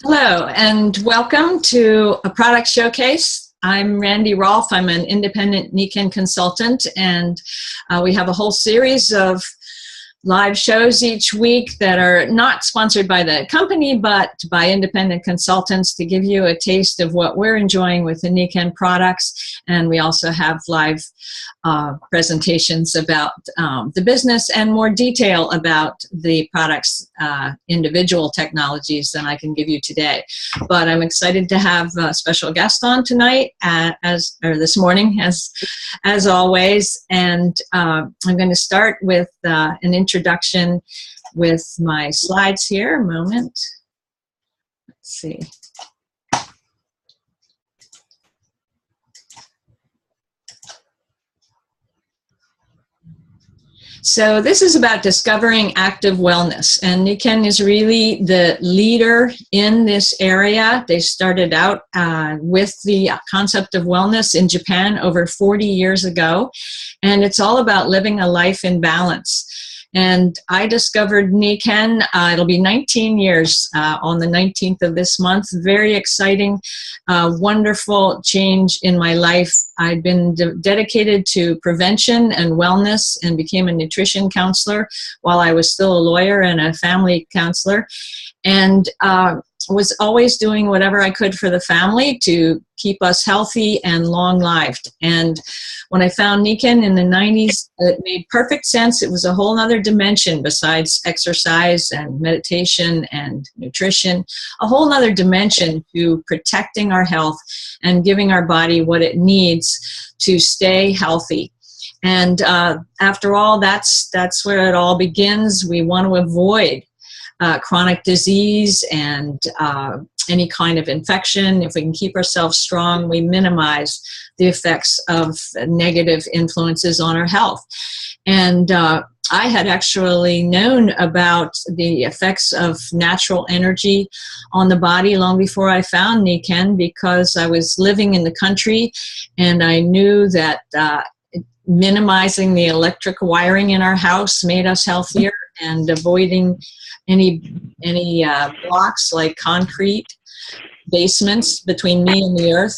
Hello, and welcome to a product showcase. I'm Randy Rolfe. I'm an independent Nikken consultant, and we have a whole series of live shows each week that are not sponsored by the company, but by independent consultants to give you a taste of what we're enjoying with the Nikken products. And we also have live presentations about the business and more detail about the products' individual technologies than I can give you today. But I'm excited to have a special guest on tonight, this morning, as always. And I'm going to start with an introduction with my slides here. A moment. Let's see. So this is about discovering active wellness, and Nikken is really the leader in this area. They started out with the concept of wellness in Japan over 40 years ago, and it's all about living a life in balance. And I discovered Nikken, it'll be 19 years on the 19th of this month. Very exciting, wonderful change in my life. I'd been dedicated to prevention and wellness and became a nutrition counselor while I was still a lawyer and a family counselor. And was always doing whatever I could for the family to keep us healthy and long-lived. And when I found Nikken in the 90s, it made perfect sense. It was a whole other dimension besides exercise and meditation and nutrition, a whole other dimension to protecting our health and giving our body what it needs to stay healthy. And after all, that's where it all begins. We want to avoid chronic disease and any kind of infection. If we can keep ourselves strong, we minimize the effects of negative influences on our health. And I had actually known about the effects of natural energy on the body long before I found Nikken, because I was living in the country and I knew that minimizing the electric wiring in our house made us healthier, and avoiding any blocks like concrete basements between me and the earth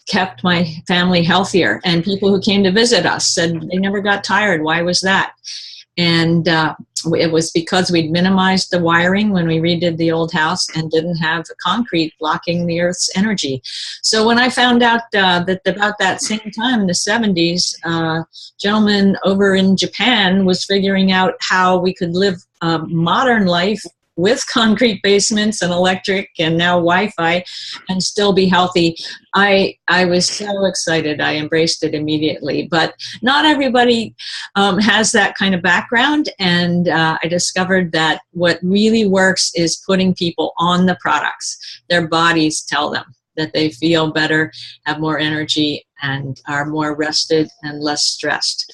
kept my family healthier. And people who came to visit us said they never got tired. Why was that? And it was because we'd minimized the wiring when we redid the old house and didn't have concrete blocking the earth's energy. So when I found out that about that same time in the 70s, a gentleman over in Japan was figuring out how we could live a modern life with concrete basements and electric and now Wi-Fi and still be healthy. I was so excited. I embraced it immediately. But not everybody has that kind of background, and I discovered that what really works is putting people on the products. Their bodies tell them that they feel better, have more energy, and are more rested and less stressed.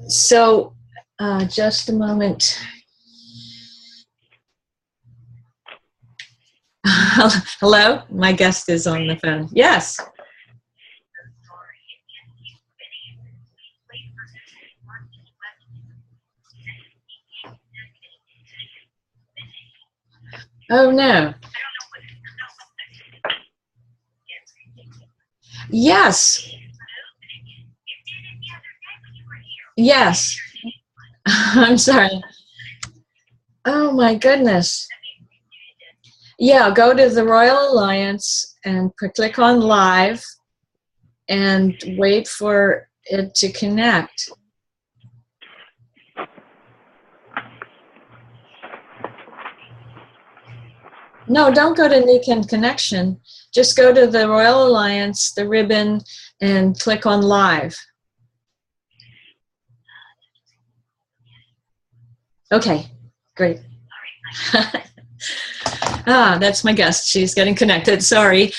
So just a moment. Hello? My guest is on the phone. Yes. Oh, no. Yes. Yes. I'm sorry. Oh, my goodness. Yeah, go to the Royal Alliance and click on live and wait for it to connect. No, don't go to Nikken Connection. Just go to the Royal Alliance, the ribbon, and click on live. Okay, great. That's my guest. She's getting connected. Sorry.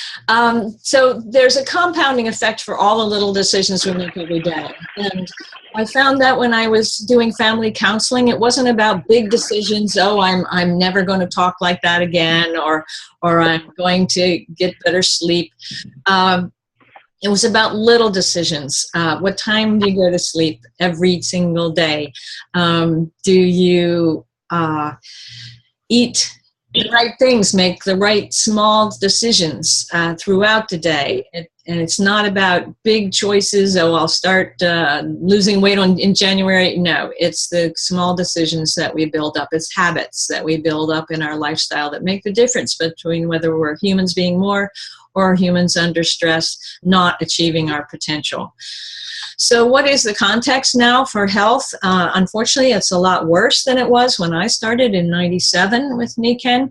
So there's a compounding effect for all the little decisions we make every day. And I found that when I was doing family counseling, it wasn't about big decisions. Oh, I'm never going to talk like that again, or I'm going to get better sleep. It was about little decisions. What time do you go to sleep every single day? Do you eat the right things, make the right small decisions throughout the day. And it's not about big choices. Oh, I'll start losing weight in January. No, it's the small decisions that we build up. It's habits that we build up in our lifestyle that make the difference between whether we're humans being more or humans under stress, not achieving our potential. So what is the context now for health? Unfortunately, it's a lot worse than it was when I started in '97 with Niken.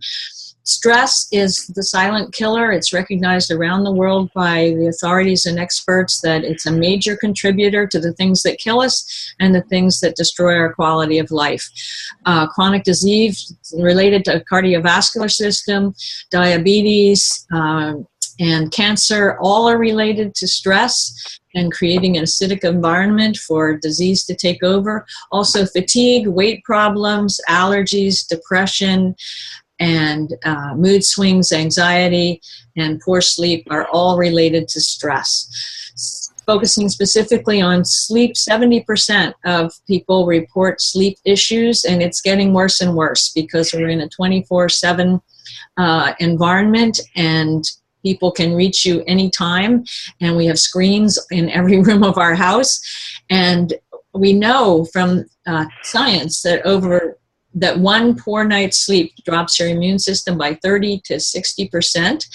Stress is the silent killer. It's recognized around the world by the authorities and experts that it's a major contributor to the things that kill us and the things that destroy our quality of life. Chronic disease related to cardiovascular system, diabetes, and cancer, all are related to stress and creating an acidic environment for disease to take over. Also fatigue, weight problems, allergies, depression, and mood swings, anxiety, and poor sleep are all related to stress. Focusing specifically on sleep, 70% of people report sleep issues, and it's getting worse and worse because we're in a 24/7 environment, and people can reach you anytime, and we have screens in every room of our house. And we know from science that one poor night's sleep drops your immune system by 30 to 60%.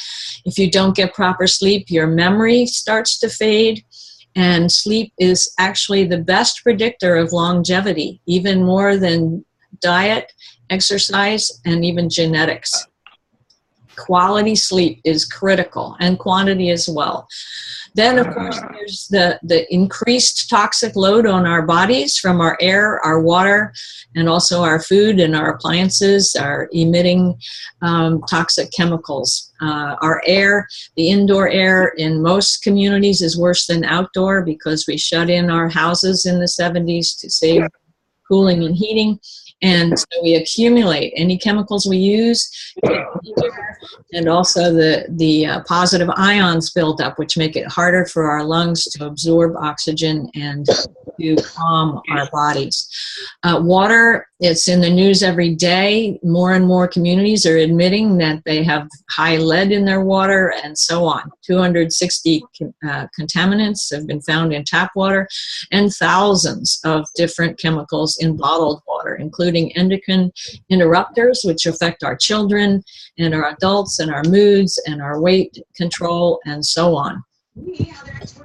If you don't get proper sleep, your memory starts to fade. And sleep is actually the best predictor of longevity, even more than diet, exercise, and even genetics. Quality sleep is critical, and quantity as well. Then, of course, there's the increased toxic load on our bodies from our air, our water, and also our food and our appliances are emitting toxic chemicals. Our air, the indoor air in most communities is worse than outdoor because we shut in our houses in the 70s to save cooling and heating. And so we accumulate any chemicals we use, and also the positive ions build up, which make it harder for our lungs to absorb oxygen and to calm our bodies. Water, it's in the news every day. More and more communities are admitting that they have high lead in their water and so on. 260 contaminants have been found in tap water, and thousands of different chemicals in bottled water, including endocrine interrupters, which affect our children and our adults and our moods and our weight control and so on.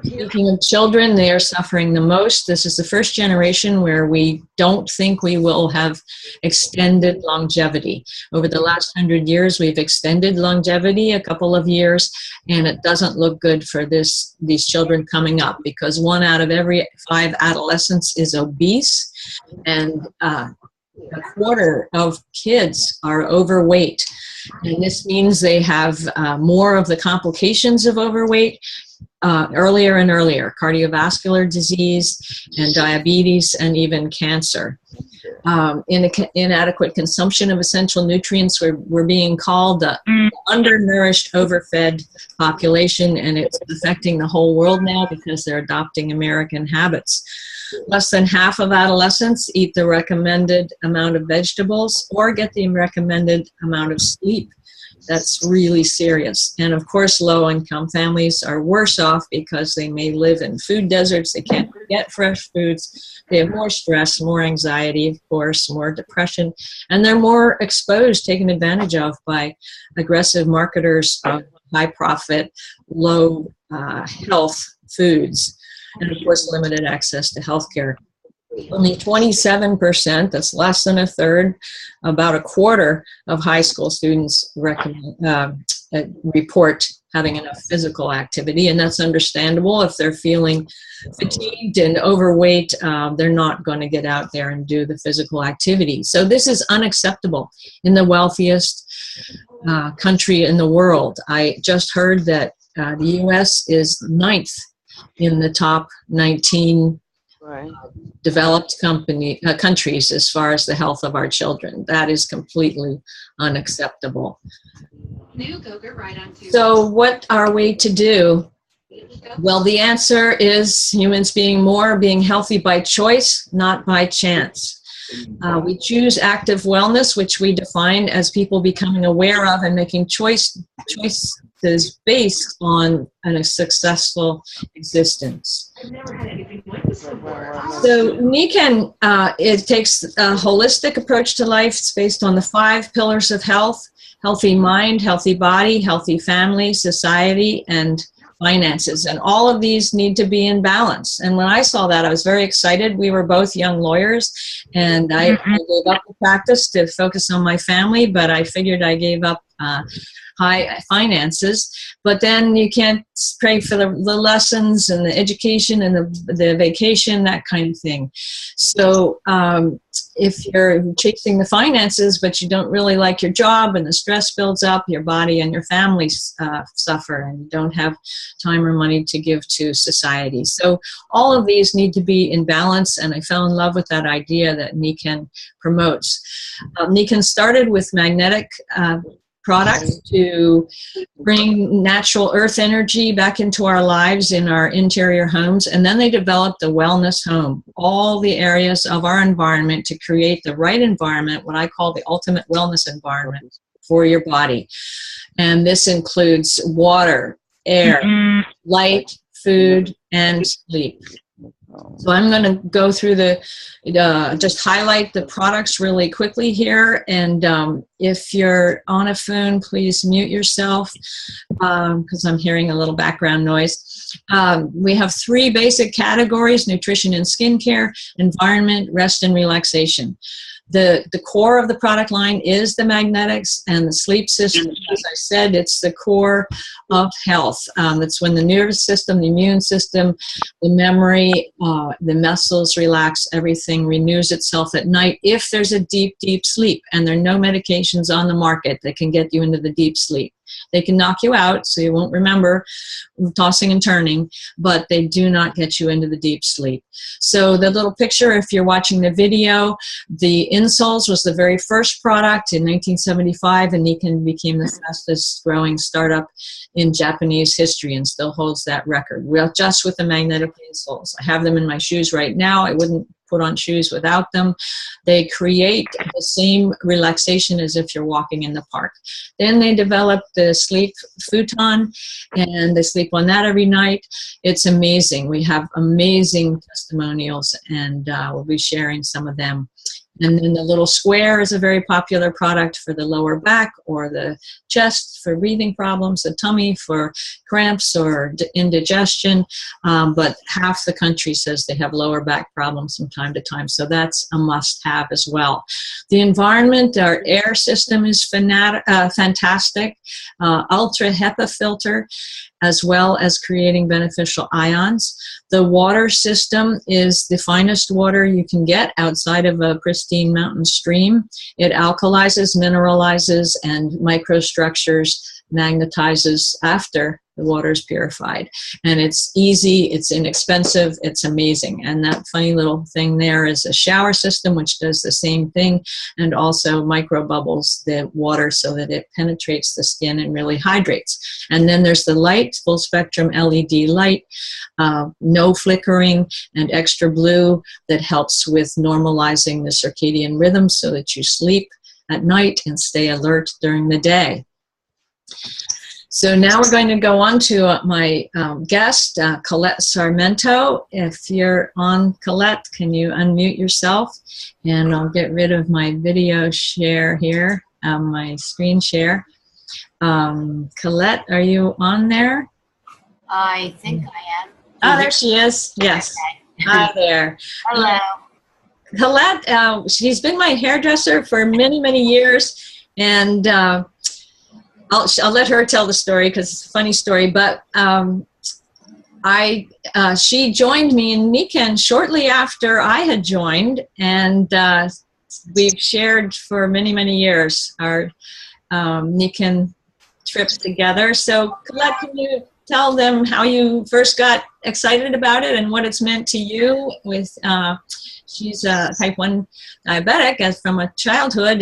Speaking of children, they are suffering the most. This is the first generation where we don't think we will have extended longevity. Over the last 100 years, we've extended longevity a couple of years, and it doesn't look good for these children coming up because 1 out of every 5 adolescents is obese, and a quarter of kids are overweight. And this means they have more of the complications of overweight earlier and earlier, cardiovascular disease and diabetes and even cancer. Inadequate consumption of essential nutrients, we're being called the undernourished, overfed population, and it's affecting the whole world now because they're adopting American habits. Less than half of adolescents eat the recommended amount of vegetables or get the recommended amount of sleep. That's really serious. And of course, low-income families are worse off because they may live in food deserts. They can't get fresh foods. They have more stress, more anxiety, of course, more depression, and they're more exposed, taken advantage of by aggressive marketers of high-profit, low health foods, and of course, limited access to health care. Only 27%, that's less than a third, about a quarter of high school students report having enough physical activity, and that's understandable. If they're feeling fatigued and overweight, they're not going to get out there and do the physical activity. So this is unacceptable in the wealthiest country in the world. I just heard that the U.S. is 9th in the top 19 developed countries as far as the health of our children. That is completely unacceptable. So what are we to do? Well, the answer is humans being healthy by choice, not by chance. We choose active wellness, which we define as people becoming aware of and making choices based on a successful existence. I've never had anything like this before. So Nikan, it takes a holistic approach to life. It's based on the 5 pillars of health: healthy mind, healthy body, healthy family, society, and finances. And all of these need to be in balance. And when I saw that, I was very excited. We were both young lawyers, and I gave up the practice to focus on my family, but I figured I gave up high finances. But then you can't pray for the lessons and the education and the vacation, that kind of thing. So if you're chasing the finances, but you don't really like your job and the stress builds up, your body and your family suffer, and you don't have time or money to give to society. So all of these need to be in balance, and I fell in love with that idea that Nikan promotes. Nikan started with magnetic products to bring natural earth energy back into our lives in our interior homes. And then they developed the wellness home, all the areas of our environment to create the right environment, what I call the ultimate wellness environment for your body. And this includes water, air, light, food, and sleep. So I'm going to go through just highlight the products really quickly here. And if you're on a phone, please mute yourself because I'm hearing a little background noise. We have 3 basic categories: nutrition and skincare, environment, rest and relaxation. The core of the product line is the magnetics and the sleep system. As I said, it's the core of health. It's when the nervous system, the immune system, the memory, the muscles relax, everything renews itself at night if there's a deep, deep sleep. And there are no medications on the market that can get you into the deep sleep. They can knock you out so you won't remember tossing and turning, but they do not get you into the deep sleep. So the little picture, if you're watching the video, the insoles was the very first product in 1975, and Nikan became the fastest growing startup in Japanese history and still holds that record. Well, just with the magnetic insoles. I have them in my shoes right now. I wouldn't put on shoes without them. They create the same relaxation as if you're walking in the park. Then they developed the sleep futon, and they sleep on that every night. It's amazing. We have amazing testimonials, and we'll be sharing some of them. And then the little square is a very popular product for the lower back or the chest for breathing problems, the tummy for cramps or indigestion. But half the country says they have lower back problems from time to time. So that's a must-have as well. The environment, our air system is fantastic. Ultra HEPA filter, as well as creating beneficial ions. The water system is the finest water you can get outside of a pristine mountain stream. It alkalizes, mineralizes, and microstructures, magnetizes after the water is purified. And it's easy, it's inexpensive, it's amazing. And that funny little thing there is a shower system, which does the same thing, and also micro bubbles the water so that it penetrates the skin and really hydrates. And then there's the light, full spectrum LED light, no flickering and extra blue that helps with normalizing the circadian rhythm so that you sleep at night and stay alert during the day. So now we're going to go on to my guest, Colette Sarmento. If you're on, Colette, can you unmute yourself? And I'll get rid of my video share here, my screen share. Colette, are you on there? I think I am. Oh, there she is. Yes. Okay. Hi there. Hello. Colette, she's been my hairdresser for many, many years, and I'll let her tell the story because it's a funny story. But she joined me in Nikan shortly after I had joined, and we've shared for many, many years our Nikan trips together. So Colette, can you tell them how you first got excited about it and what it's meant to you? With she's a type 1 diabetic as from a childhood,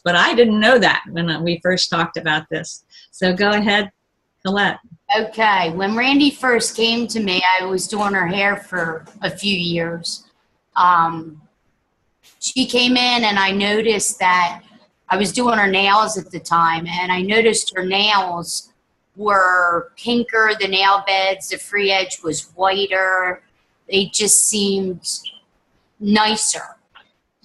but I didn't know that when we first talked about this. So go ahead, Colette. Okay, when Randy first came to me, I was doing her hair for a few years. she came in and I noticed that I was doing her nails at the time, and I noticed her nails were pinker, the nail beds, the free edge was whiter. They just seemed nicer.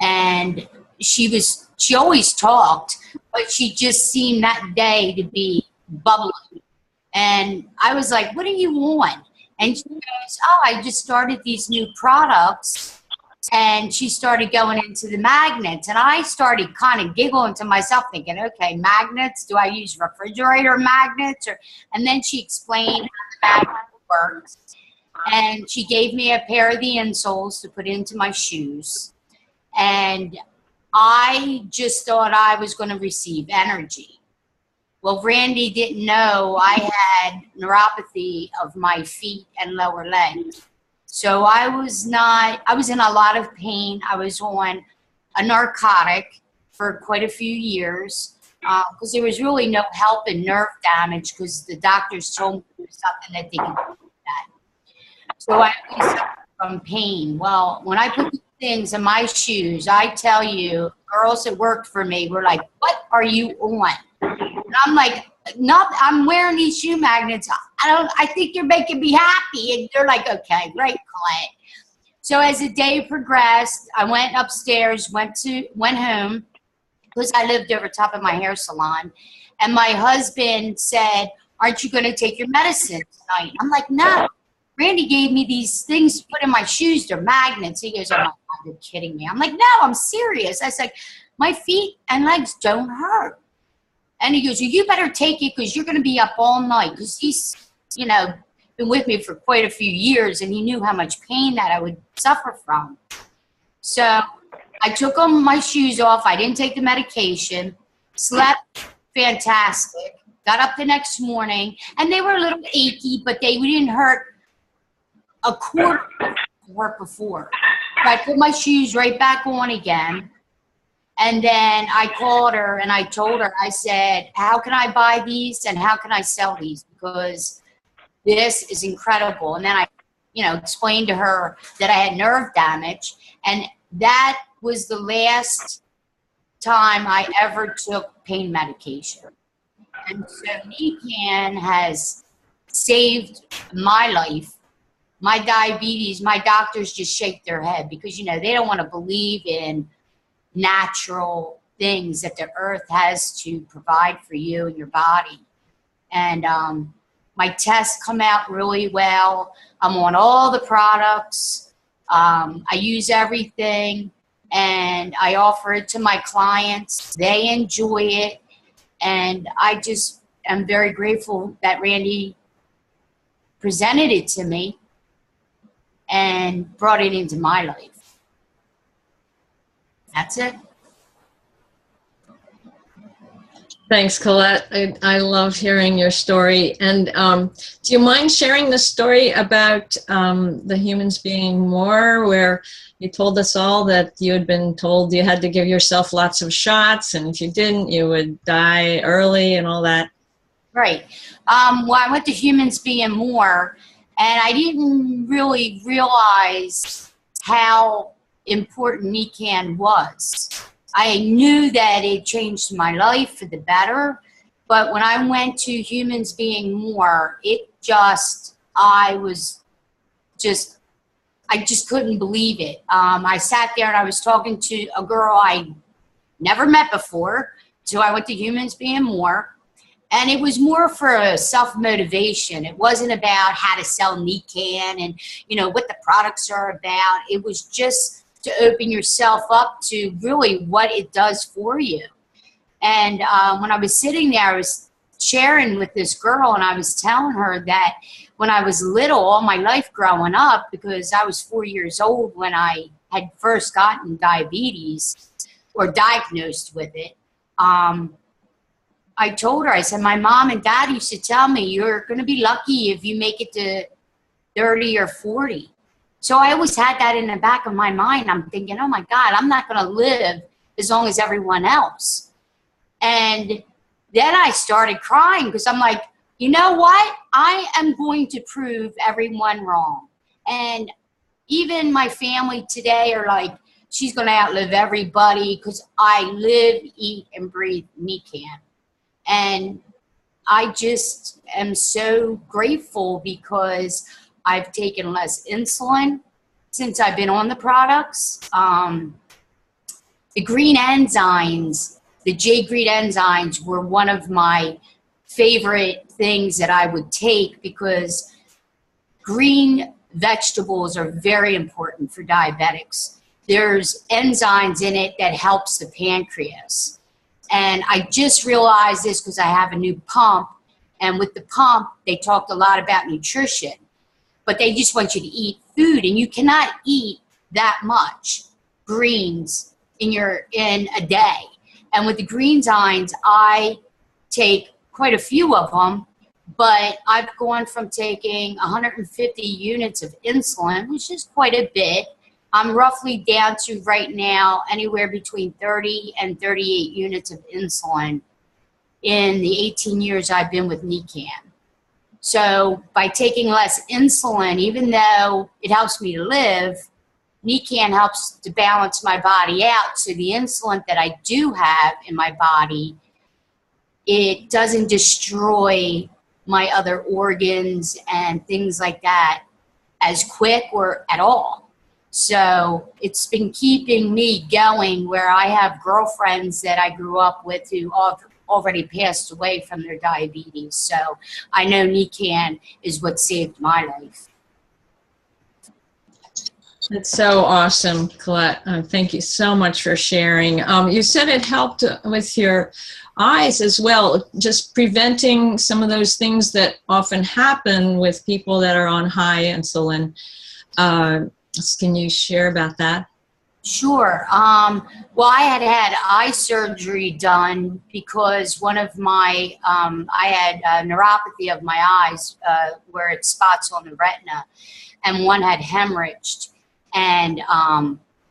And she always talked, but she just seemed that day to be bubbly. And I was like, what do you want? And she goes, oh, I just started these new products. And she started going into the magnets. And I started kind of giggling to myself, thinking, okay, magnets, do I use refrigerator magnets? And then she explained how the magnet works. And she gave me a pair of the insoles to put into my shoes. And I just thought I was going to receive energy. Well, Randy didn't know I had neuropathy of my feet and lower legs. So I was in a lot of pain. I was on a narcotic for quite a few years because there was really no help in nerve damage because the doctors told me there was something that they could do with that. So I always suffered from pain. Well, when I put these things in my shoes, I tell you, girls that worked for me were like, what are you on? And I'm like, no, I'm wearing these shoe magnets. I think you're making me happy. And they're like, okay, great, Colette. So as the day progressed, I went upstairs, went home, because I lived over top of my hair salon. And my husband said, aren't you going to take your medicine tonight? I'm like, no. Randy gave me these things to put in my shoes. They're magnets. He goes, oh my God, you're kidding me. I'm like, no, I'm serious. I was like, my feet and legs don't hurt. And he goes, well, you better take it because you're going to be up all night. Because he's, been with me for quite a few years, and he knew how much pain that I would suffer from. So I took my shoes off. I didn't take the medication. Slept fantastic. Got up the next morning, and they were a little achy, but they didn't hurt a quarter of what before. So I put my shoes right back on again. And then I called her and I told her, I said, how can I buy these and how can I sell these? Because this is incredible. And then I, explained to her that I had nerve damage. And that was the last time I ever took pain medication. And so Nican has saved my life. My diabetes, my doctors just shake their head because, they don't want to believe in natural things that the earth has to provide for you and your body. And my tests come out really well. I'm on all the products. I use everything, and I offer it to my clients. They enjoy it, and I just am very grateful that Randy presented it to me and brought it into my life. That's it. Thanks, Colette. I love hearing your story. And do you mind sharing the story about the Humans Being More, where you told us all that you had been told you had to give yourself lots of shots, and if you didn't, you would die early and all that? Right. Well, I went to Humans Being More, and I didn't really realize how important Nican was. I knew that it changed my life for the better, but when I went to Humans Being More, I just couldn't believe it. I sat there and I was talking to a girl I never met before, so I went to Humans Being More, and it was more for self-motivation. It wasn't about how to sell Nican and, what the products are about. It was just to open yourself up to really what it does for you. And when I was sitting there, I was sharing with this girl, and I was telling her that when I was little, all my life growing up, because I was 4 years old when I had first gotten diabetes or diagnosed with it, I told her, I said, my mom and dad used to tell me, you're going to be lucky if you make it to 30 or 40. So I always had that in the back of my mind. I'm thinking, oh my God, I'm not going to live as long as everyone else. And then I started crying because I'm like, you know what? I am going to prove everyone wrong. And even my family today are like, she's going to outlive everybody because I live, eat, and breathe Nican. And I just am so grateful because I've taken less insulin since I've been on the products. The green enzymes, the J-green enzymes were one of my favorite things that I would take because green vegetables are very important for diabetics. There's enzymes in it that helps the pancreas. And I just realized this because I have a new pump. And with the pump, they talked a lot about nutrition. But they just want you to eat food. And you cannot eat that much greens in a day. And with the greenzymes, I take quite a few of them. But I've gone from taking 150 units of insulin, which is quite a bit. I'm roughly down to right now anywhere between 30 and 38 units of insulin in the 18 years I've been with Nican. So by taking less insulin, even though it helps me to live, Nican helps to balance my body out. So the insulin that I do have in my body, it doesn't destroy my other organs and things like that as quick or at all. So it's been keeping me going where I have girlfriends that I grew up with who already passed away from their diabetes. So I know Nican is what saved my life. That's so awesome, Colette. Thank you so much for sharing. You said it helped with your eyes as well, just preventing some of those things that often happen with people that are on high insulin. Can you share about that? Sure. Well, I had eye surgery done because one of my, I had neuropathy of my eyes where it spots on the retina, and one had hemorrhaged. And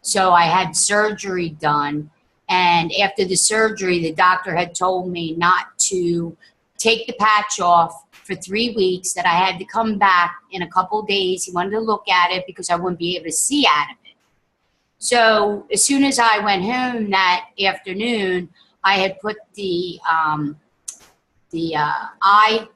so I had surgery done. And after the surgery, the doctor had told me not to take the patch off for 3 weeks, that I had to come back in a couple days. He wanted to look at it because I wouldn't be able to see out of it. So as soon as I went home that afternoon, I had put the eye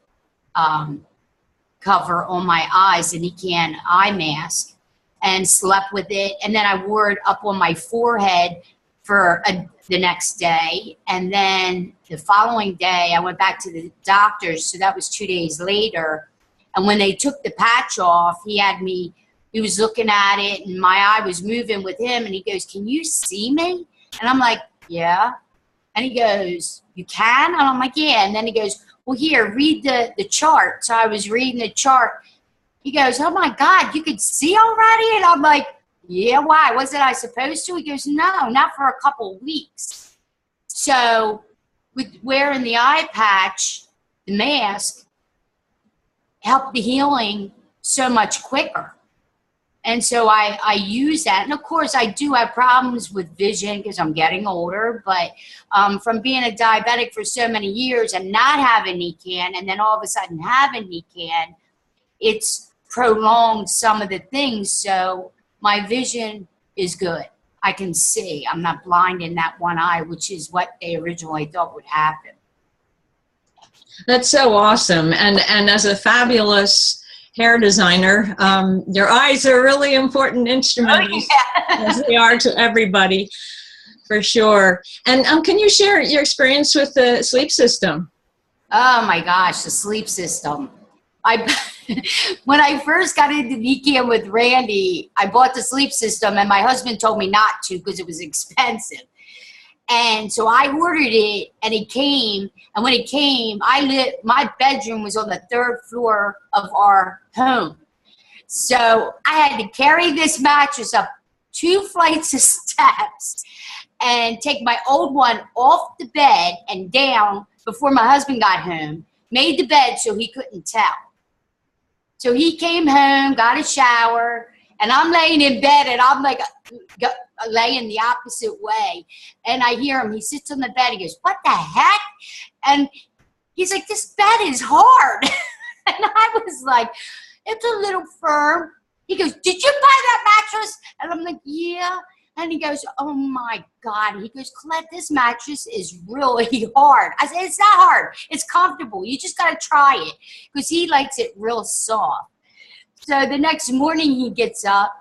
cover on my eyes, the Nican eye mask, and slept with it. And then I wore it up on my forehead for the next day. And then the following day, I went back to the doctor's. So that was 2 days later. And when they took the patch off, he was looking at it, and my eye was moving with him. And he goes, "Can you see me?" And I'm like, "Yeah." And he goes, "You can?" And I'm like, "Yeah." And then he goes, "Well, here, read the chart." So I was reading the chart. He goes, "Oh my God, you could see already?" And I'm like, "Yeah, why? Wasn't I supposed to?" He goes, "No, not for a couple weeks." So with wearing the eye patch, the mask helped the healing so much quicker. And so I use that. And of course, I do have problems with vision because I'm getting older. But from being a diabetic for so many years and not having Nican, and then all of a sudden having Nican, it's prolonged some of the things. So my vision is good. I can see. I'm not blind in that one eye, which is what they originally thought would happen. That's so awesome. And as a fabulous hair designer, your eyes are a really important instrument, as they are to everybody, for sure. And can you share your experience with the sleep system? Oh my gosh, the sleep system. When I first got into Nican with Randy, I bought the sleep system, and my husband told me not to because it was expensive. And so I ordered it, and it came. And when it came, my bedroom was on the 3rd floor of our home. So I had to carry this mattress up 2 flights of steps and take my old one off the bed and down before my husband got home, made the bed so he couldn't tell. So he came home, got a shower, and I'm laying in bed, and I'm like laying the opposite way. And I hear him. He sits on the bed. He goes, "What the heck?" And he's like, "This bed is hard." And I was like, "It's a little firm." He goes, "Did you buy that mattress?" And I'm like, "Yeah." And he goes, oh my God. He goes, Colette, this mattress is really hard. I said, it's not hard. It's comfortable. You just got to try it, because he likes it real soft. So the next morning he gets up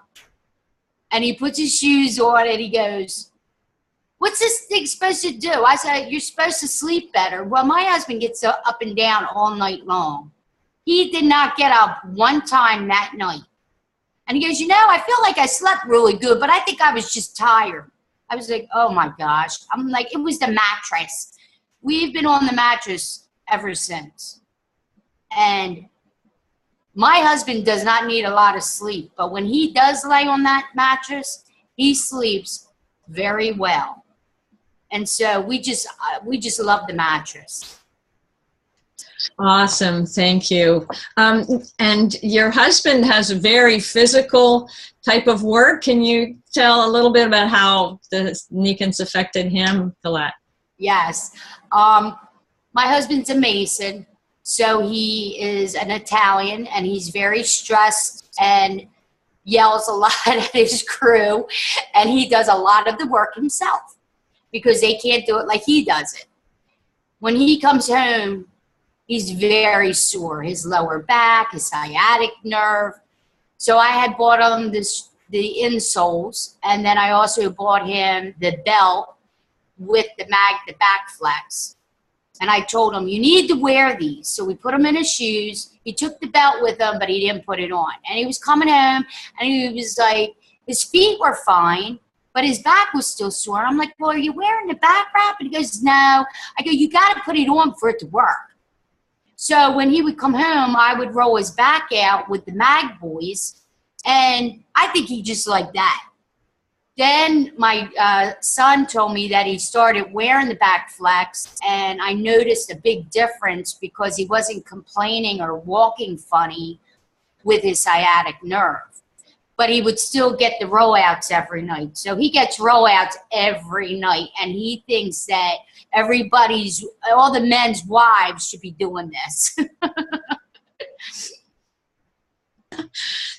and he puts his shoes on and he goes, what's this thing supposed to do? I said, you're supposed to sleep better. Well, my husband gets up and down all night long. He did not get up one time that night. And he goes, you know, I feel like I slept really good, but I think I was just tired. I was like, oh my gosh. I'm like, it was the mattress. We've been on the mattress ever since. And my husband does not need a lot of sleep, but when he does lay on that mattress, he sleeps very well. And so we just love the mattress. Awesome. Thank you. And your husband has a very physical type of work. Can you tell a little bit about how the Nikens affected him, Colette? Yes. My husband's a mason, so he is an Italian, and he's very stressed and yells a lot at his crew, and he does a lot of the work himself because they can't do it like he does it. When he comes home, he's very sore, his lower back, his sciatic nerve. So I had bought him the insoles, and then I also bought him the belt with the back flex. And I told him, you need to wear these. So we put him in his shoes. He took the belt with him, but he didn't put it on. And he was coming home, and he was like, his feet were fine, but his back was still sore. I'm like, well, are you wearing the back wrap? And he goes, no. I go, you got to put it on for it to work. So when he would come home, I would roll his back out with the Mag Boys, and I think he just liked that. Then my son told me that he started wearing the back flex, and I noticed a big difference because he wasn't complaining or walking funny with his sciatic nerve. But he would still get the rollouts every night. So he gets rollouts every night, and he thinks that all the men's wives should be doing this.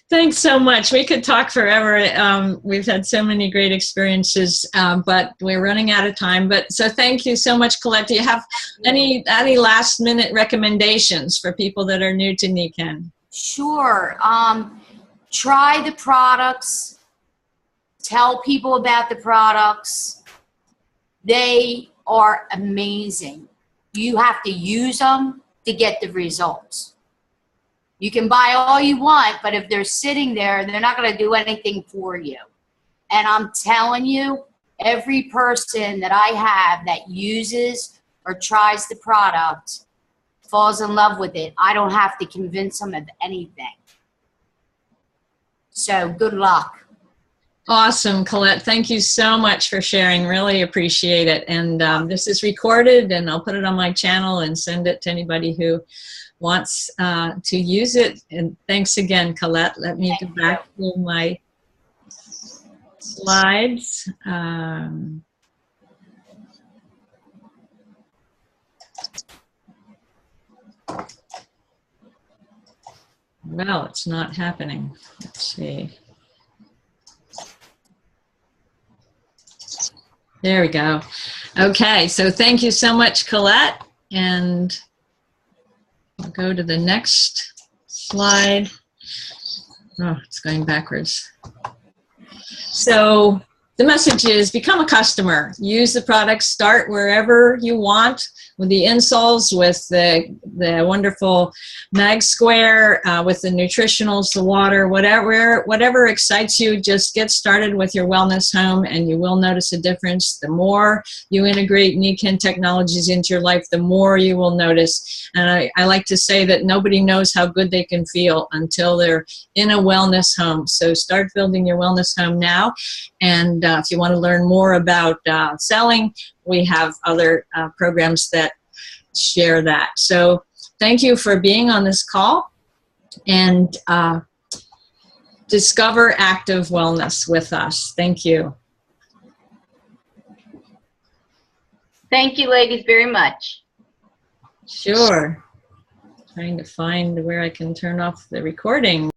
Thanks so much. We could talk forever. We've had so many great experiences, but we're running out of time. So thank you so much, Colette. Do you have any last minute recommendations for people that are new to Niken? Sure. Try the products. Tell people about the products. They are amazing. You have to use them to get the results. You can buy all you want, but if they're sitting there, they're not going to do anything for you. And I'm telling you, every person that I have that uses or tries the product falls in love with it. I don't have to convince them of anything. So good luck. Awesome, Colette. Thank you so much for sharing. Really appreciate it. And this is recorded, and I'll put it on my channel and send it to anybody who wants to use it. And thanks again, Colette. Let me go back to my slides. Well, it's not happening. Let's see. There we go. Okay, so thank you so much, Colette. And I'll go to the next slide. Oh, it's going backwards. So the message is become a customer. Use the product. Start wherever you want with the insoles, with the wonderful Mag Square, with the nutritionals, the water, whatever excites you. Just get started with your wellness home, and you will notice a difference. The more you integrate Niken technologies into your life, the more you will notice. And I like to say that nobody knows how good they can feel until they're in a wellness home. So start building your wellness home now. And if you want to learn more about selling, we have other programs that share that. So thank you for being on this call, and discover active wellness with us. Thank you. Thank you, ladies, very much. Sure. Trying to find where I can turn off the recording.